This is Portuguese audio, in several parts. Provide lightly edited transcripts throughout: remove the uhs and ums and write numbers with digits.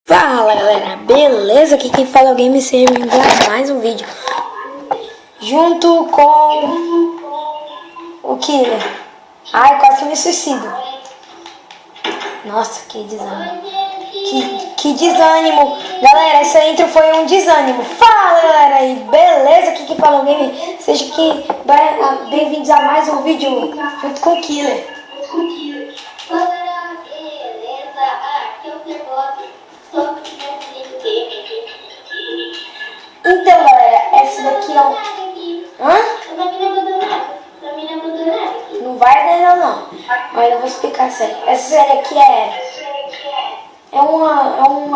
Fala galera, beleza? Aqui quem fala é o Game Server para mais um vídeo junto com o Killer. Ai, quase que me suicido. Nossa, que desânimo. Que desânimo. Galera, essa intro foi um desânimo. Fala galera aí, beleza? Aqui quem fala é o Game. Seja que bem-vindos a mais um vídeo junto com o Killer. Então galera, essa daqui é um... Hã? Não vai dar não. Mas eu vou explicar a série. Essa série aqui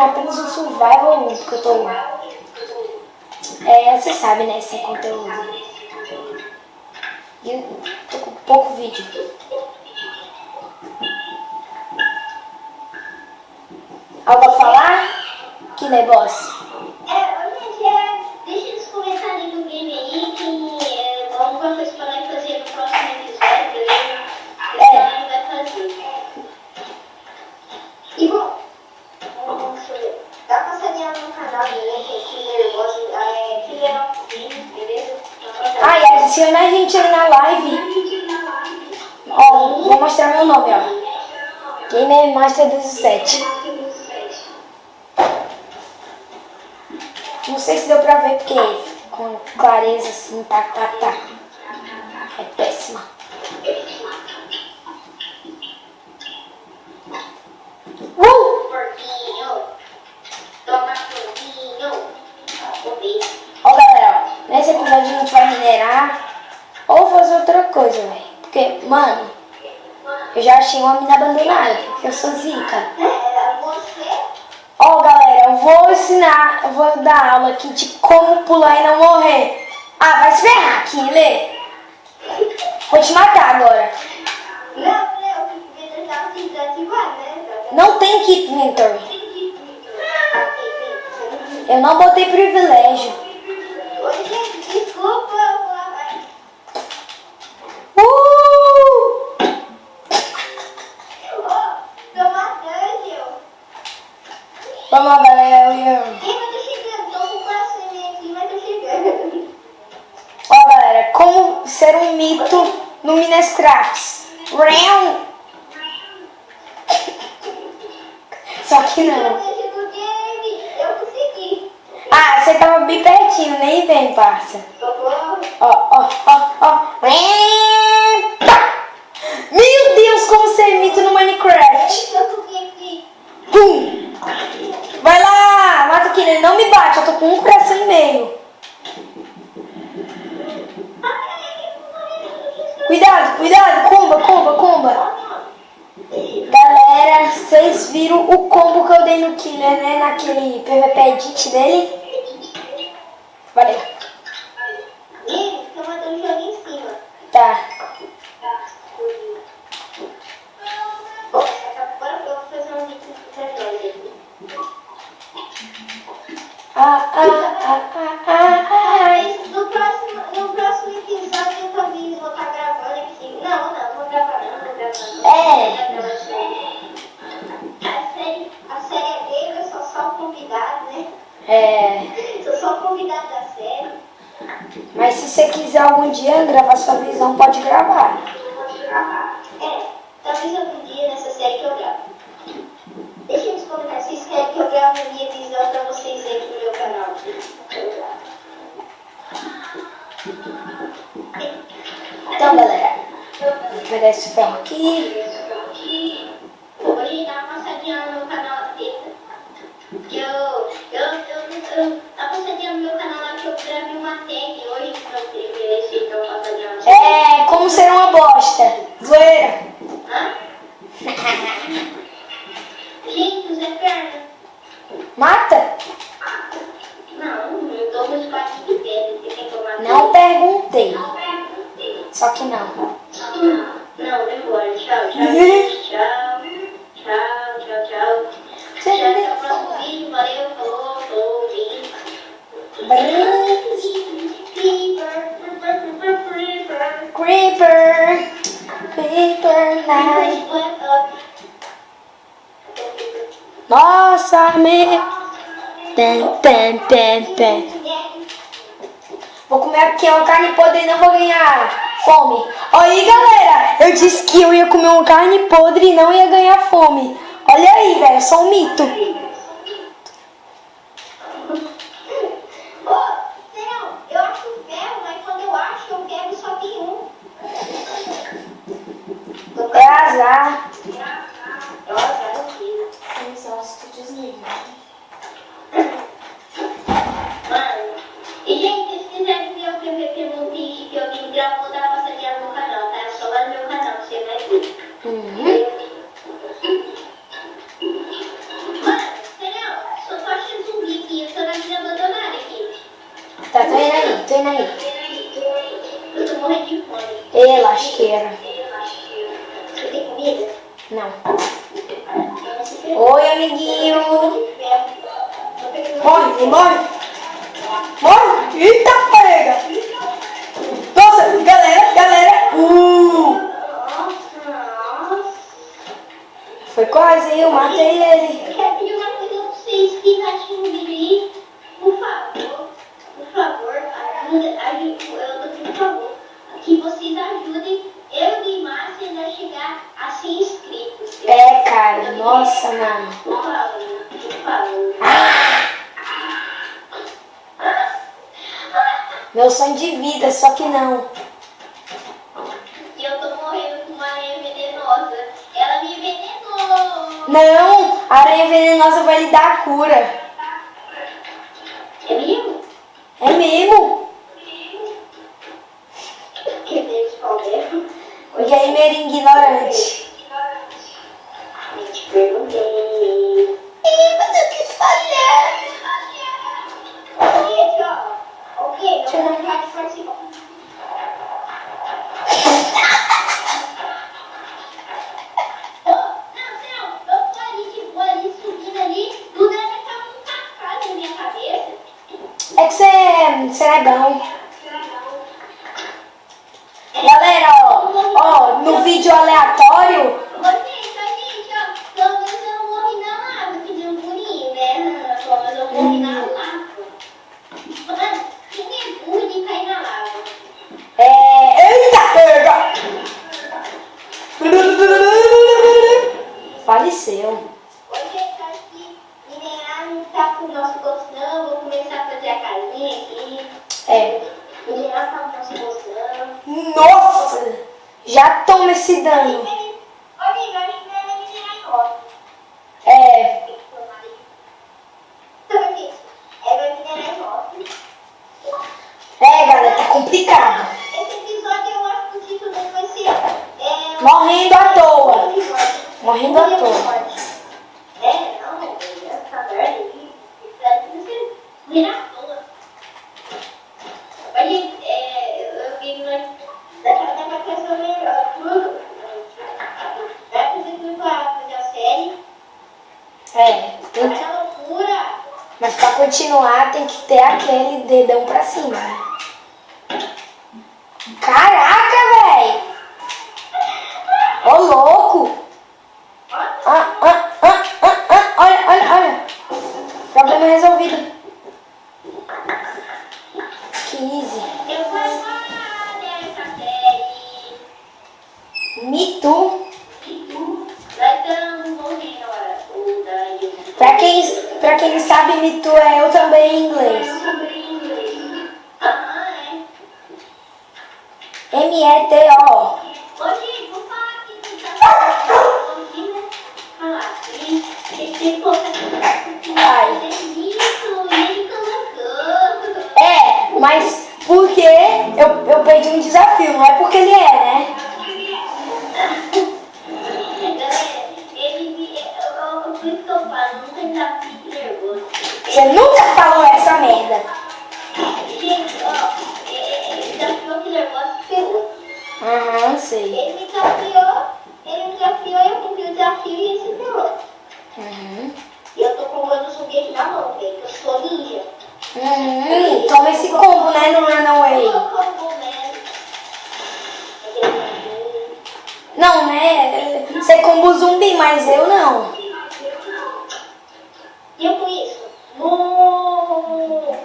apenas um survival que eu tô... você sabe, né? Sem conteúdo. E eu tô com pouco vídeo. Algo a falar? Que negócio? Deixa nos comentários do game aí que alguma coisa para nós fazer no próximo episódio, beleza? Vai fazer. E bom, dá pra saber no canal, beleza? Killer of Game, beleza? E adiciona a gente aí na live. Ó, vou mostrar meu nome, ó. Gamer Master 17. Não sei se deu pra ver porque com clareza assim, tá. É péssima. Porquinho. Toma porquinho. Ó galera, nesse episódio a gente vai minerar ou fazer outra coisa, velho. Porque, mano, eu já achei uma mina abandonada, porque eu sou zica. Ó galera, eu vou dar aula aqui de como pular e não morrer. Vai se ferrar, Killer. Vou te matar agora. Não tem Keep Inventory. Eu não botei privilégio. Desculpa. Vamos lá, galera. Ó, galera, como ser um mito no Minecraft. Só que não. Você tava bem pertinho, nem vem, parça. Ó. Meu Deus, como ser mito no Minecraft. Pum. Vai lá, mata o Killer, não me bate, eu tô com um coração e meio. Cuidado, comba. Galera, vocês viram o combo que eu dei no Killer, né? Naquele PVP edit dele. Valeu. Tô matando o jogo em cima. Tá. Agora eu vou fazer um vídeo pra nós aqui. No próximo episódio eu talvez vou estar gravando aqui. Não vou gravar não. A série é dele, eu sou só o convidado, né? Sou só o convidado da série. Mas se você quiser algum dia gravar sua visão, pode gravar. Talvez algum dia nessa série que eu gravo. Deixa nos comentários se vocês querem que eu grave a minha visão pra vocês verem aqui no meu canal. Então, galera, vou pegar esse ferro aqui. Hoje dá uma passadinha no meu canal teta. Que eu dá uma passadinha no meu canal lá que eu gravei uma tag hoje pra esse então passadinha no Como ser uma bosta. Zoeira. Gente, Zé Perna. Mata? Não tô no espaço de pedra, você tem que tomar. Não perguntei. Só que não. Não, demora. Tchau. Até o próximo vídeo, valeu, falou, vídeo. Creeper night. Nossa. orçamento. Pem, pem, pem, pem. Vou comer aqui uma carne podre e não vou ganhar fome. Olha aí, galera. Eu disse que eu ia comer uma carne podre e não ia ganhar fome. Olha aí, velho. Eu sou um mito. Eu acho ferro, mas quando eu acho, eu quero só tem um. É azar. Eu quero aqui. Mano, e gente, se quiser ver o que eu vi no vídeo que alguém gravou da passadinha no canal, tá? Só lá no meu canal, você vai ver. Mano, Daniel, só tô achando zumbi aqui, eu tô na vida abandonada aqui. Tá, tô indo aí. Eu tô morrendo de fome. Ei, lasqueira. Você tem comida? Não. Oi, amiguinho. Morre, morre. Morre. Eita, pega. Nossa, galera. Foi quase, eu matei ele. Eu quero pedir uma coisa pra vocês que tá assistindo o vídeo aí. Por favor, ajuda, eu tô pedindo por favor, que vocês ajudem eu e o Neymar a chegar a 100 inscritos. É, cara, nossa, mano. Por favor. Meu sonho de vida, só que não. E eu tô morrendo com uma aranha venenosa. Ela me envenenou. Não, a aranha venenosa vai lhe dar a cura. É mesmo? É mesmo? Que Deus problema. Gamer ignorante. Eu te perguntei. Mas eu quis falar. Gente, ó. Ok, eu vou ficar de participar. Eu tô ali de boa, ali subindo ali. Do nada tá um tacado na minha cabeça. É que você é bom. Galera, ó, no vídeo aleatório. Gente, ó, pelo menos eu não morri na lava, pedindo purinho, né? Pelo menos eu morri na lava. Mano, quem é burro de cair na lava? Eita, pega! Faleceu. Hoje eu acho que minerar não tá com o nosso gosto, não. Vou começar a fazer a casinha aqui. Minerar tá com o nosso gosto, não. Nossa! Já toma esse dano. Amiga, a gente vai minerar em roça. Vai minerar em roça. Galera, tá complicado. Esse episódio eu acho que o título dele vai ser... Morrendo à toa. Morrendo à toa. Não, essa merda aí. Isso morrer à toa. Mas, gente, eu vi daqui pra questão melhor. Tudo. Vai fazer tudo pra fazer a série. É loucura. Mas pra continuar tem que ter aquele dedão pra cima, né? Caraca, velho! Ô, louco! Olha! Problema resolvido. Que easy. Eu vou falar dessa série. Me Too. Nós estamos morrendo agora. Pra quem não sabe, Me Too é eu também em inglês. METO. Hoje, vou falar aqui do aqui, né? Falar. Esse povo ele colocou. Mas porque eu perdi um desafio, não é porque ele é, né? Galera, por isso que eu falo, nunca desafio nervoso. Você nunca falou essa merda. Gente, desafiou que nervoso ferrou. Sei. Ele me desafiou, eu cumpri o desafio e ele se ferrou. E eu tô com o meu foguete na mão, velho, que eu sou ninja. Toma esse combo, né, no Runaway. Não, né? Você combo zumbi, mas eu não.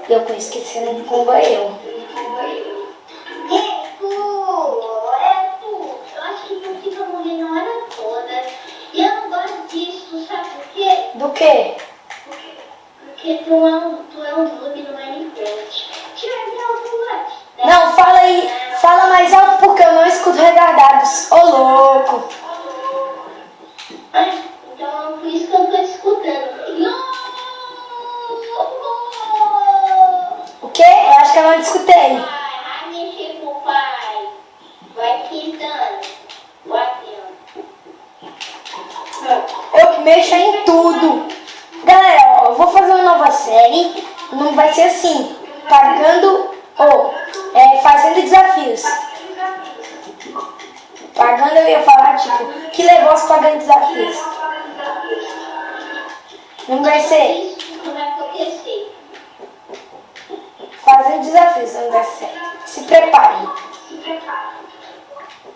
Eu com esquecendo como é eu. Eu acho que não fica morrendo a hora toda. E eu não gosto disso, sabe por quê? Do quê? Porque tu é um noob no Minecraft. Tira meu Não, fala aí. Fala mais alto porque eu não escuto retardados. Ô, louco. Então, por isso que eu tô escutando. Não! O quê? Eu acho que eu não te escutei. Vai mexer com o pai. Vai pintando. Vai Eu que mexo em tudo. Galera, ó, eu vou fazer uma nova série. Não vai ser assim. Pagando ou fazendo desafios. Pagando eu ia falar tipo, que negócio pagando desafios. Não vai ser Isso não vai acontecer. fazendo desafios, não vai ser. Se preparem.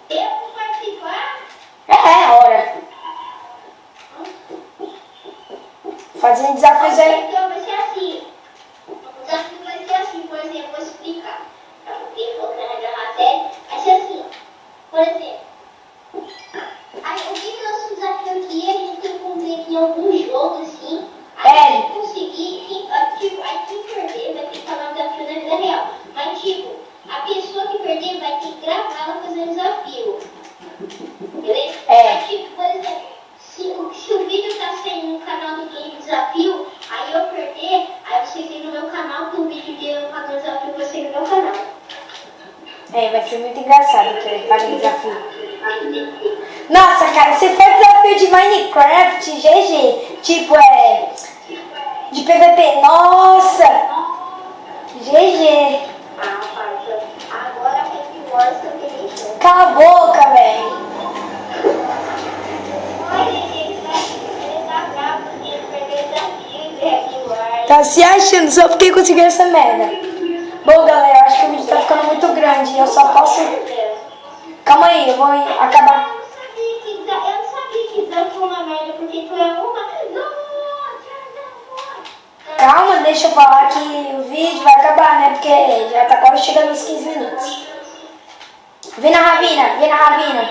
Eu vou participar? É hora. Fazendo desafios aí. Então vai ser assim. O desafio vai ser assim, por exemplo, vou explicar. Pra poder focar na série. Vai ser assim, ó. Por exemplo. Aí, o que nosso desafio aqui, a gente tem que cumprir aqui em algum jogo, assim. Aí quem conseguir, quem perder vai ter que falar o desafio na vida real. Mas tipo, a pessoa que perder vai ter que gravar ela fazendo desafio. Beleza? Mas, tipo, por exemplo, se o vídeo tá saindo no canal do Game Desafio, aí eu perder, aí vocês vêm no meu canal que o vídeo de eu fazendo desafio vai ser no meu canal. Vai ser muito engraçado que ele faça desafio. Nossa, cara, se for desafio de Minecraft, GG, tipo, de PVP, nossa, GG. Parça, agora a Happy Wars também deixou. Cala a boca, velho. Olha, ele tá bravo, ele perdeu o desafio de Happy Wars. Tá se achando só porque conseguiu essa merda. Bom, galera, eu acho que o vídeo tá ficando muito grande, eu só posso... Calma aí, eu vou acabar. Eu não sabia que desafio foi uma merda, porque tu é uma... Calma, deixa eu falar que o vídeo vai acabar, né? Porque já tá quase chegando aos 15 minutos. Vem na Ravina, vem na Ravina.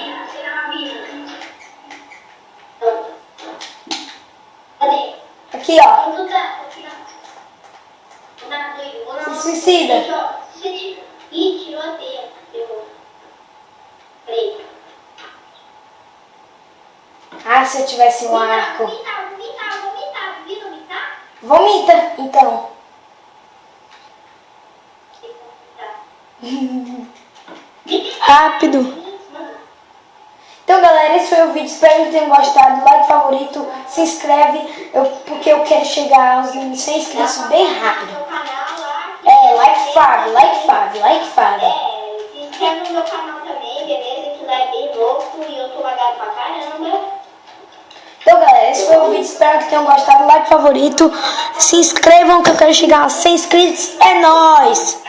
Cadê? Aqui, ó. Tu tá... Se suicida. Ih, tirou a teia. Peraí. Ah, se eu tivesse um arco. Vomitar. Vomita, então. Rápido. Então, galera, esse foi o vídeo. Espero que tenham gostado. Like, favorito, se inscreve, porque eu quero chegar aos 100 inscritos bem rápido. Like Fábio. Se inscreve no meu canal também, beleza? Que lá é bem louco e eu tô lagado pra caramba. Então, galera, esse foi o vídeo. Espero que tenham gostado. Like, favorito, se inscrevam que eu quero chegar aos 100 inscritos. É nóis!